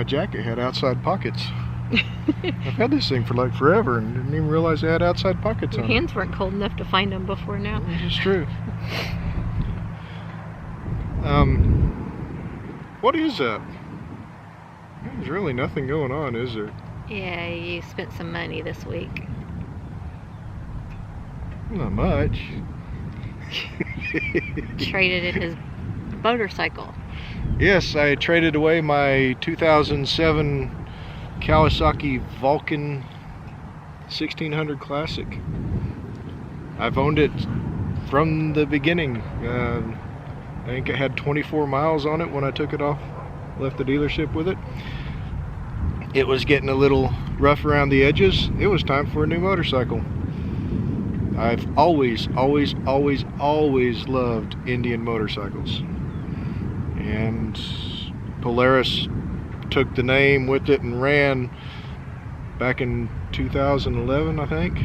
jacket had outside pockets. I've had this thing for like forever and didn't even realize they had outside pockets Your on it. hands weren't cold enough to find them before now. This is true. What is that? There's really nothing going on, is there? Yeah, you spent some money this week. Not much. Traded in his motorcycle. Yes, I traded away my 2007 Kawasaki Vulcan 1600 Classic. I've owned it from the beginning. I think it had 24 miles on it when I took it off, left the dealership with it. It was getting a little rough around the edges. It was time for a new motorcycle. I've always loved Indian motorcycles. And Polaris took the name with it and ran back in 2011, I think.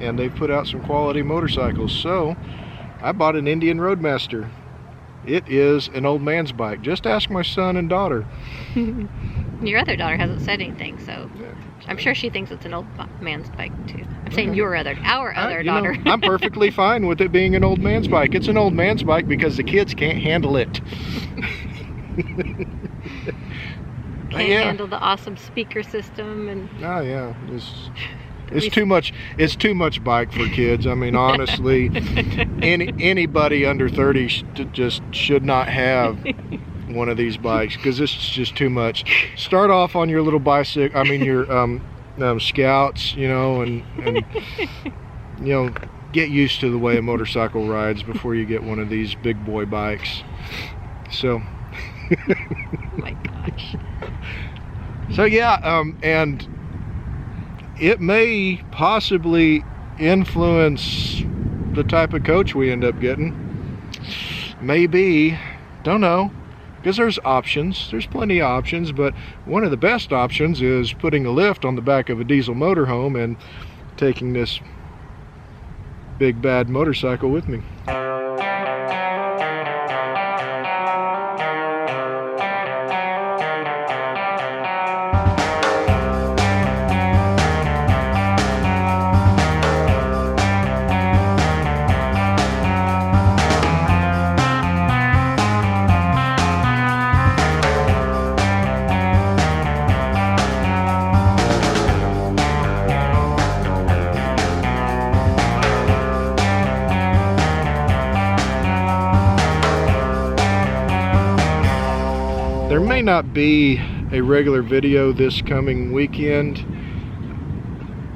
And they put out some quality motorcycles. So I bought an Indian Roadmaster. It is an old man's bike. Just ask my son and daughter. Your other daughter hasn't said anything, so Yeah. I'm sure she thinks it's an old man's bike too. I'm saying our other daughter. I'm perfectly fine with it being an old man's bike. It's an old man's bike because the kids can't handle it. Can't handle the awesome speaker system and. Oh yeah, it's too much. It's too much bike for kids. I mean, honestly, anybody under 30 just should not have one of these bikes because this is just too much. Start off on your little bicycle. I mean, your Scouts, you know, and you know, get used to the way a motorcycle rides before you get one of these big boy bikes. So. Oh my gosh. So yeah, and it may possibly influence the type of coach we end up getting. Maybe, don't know, because there's options. There's plenty of options, but one of the best options is putting a lift on the back of a diesel motorhome and taking this big bad motorcycle with me. There may not be a regular video this coming weekend.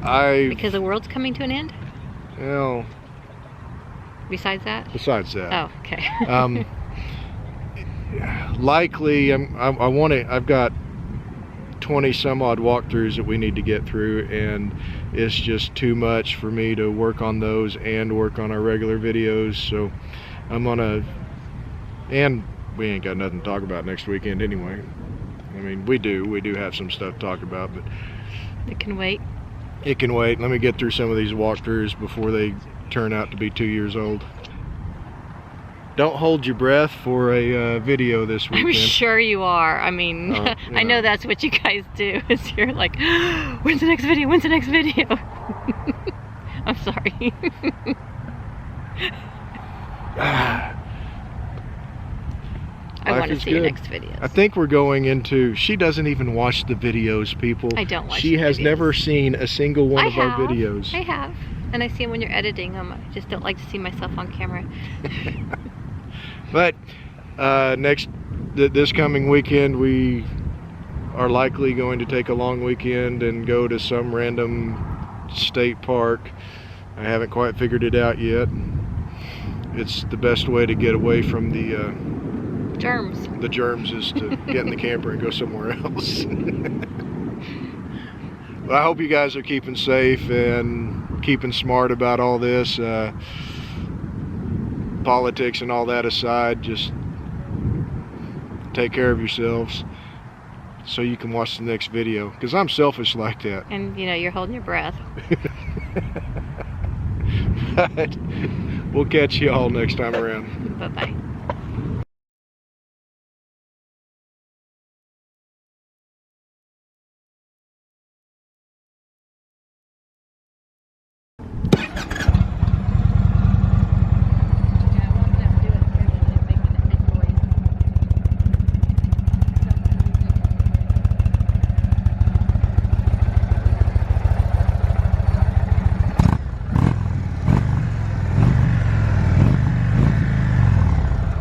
Because the world's coming to an end? Well, besides that? Oh, okay. Likely, I've got 20 some odd walkthroughs that we need to get through, and it's just too much for me to work on those and work on our regular videos. So I'm gonna, and we ain't got nothing to talk about next weekend anyway. I mean, we do have some stuff to talk about, but it can wait. It can wait. Let me get through some of these walkthroughs before they turn out to be 2 years old. Don't hold your breath for a video this weekend. I'm sure you are. I mean, I know that's what you guys do. Is you're like, when's the next video? When's the next video? I'm sorry. I want to see your next videos. I think we're going into, she doesn't even watch the videos, people. I don't watch She has videos. never seen a single one of our videos. I have. And I see them when you're editing them. I just don't like to see myself on camera. But this coming weekend, we are likely going to take a long weekend and go to some random state park. I haven't quite figured it out yet. It's the best way to get away from the germs. The germs is to get in the camper and go somewhere else. But I hope you guys are keeping safe and keeping smart about all this. Politics and all that aside, just take care of yourselves so you can watch the next video, because I'm selfish like that. And you know, you're holding your breath. But we'll catch you all next time around. Bye-bye.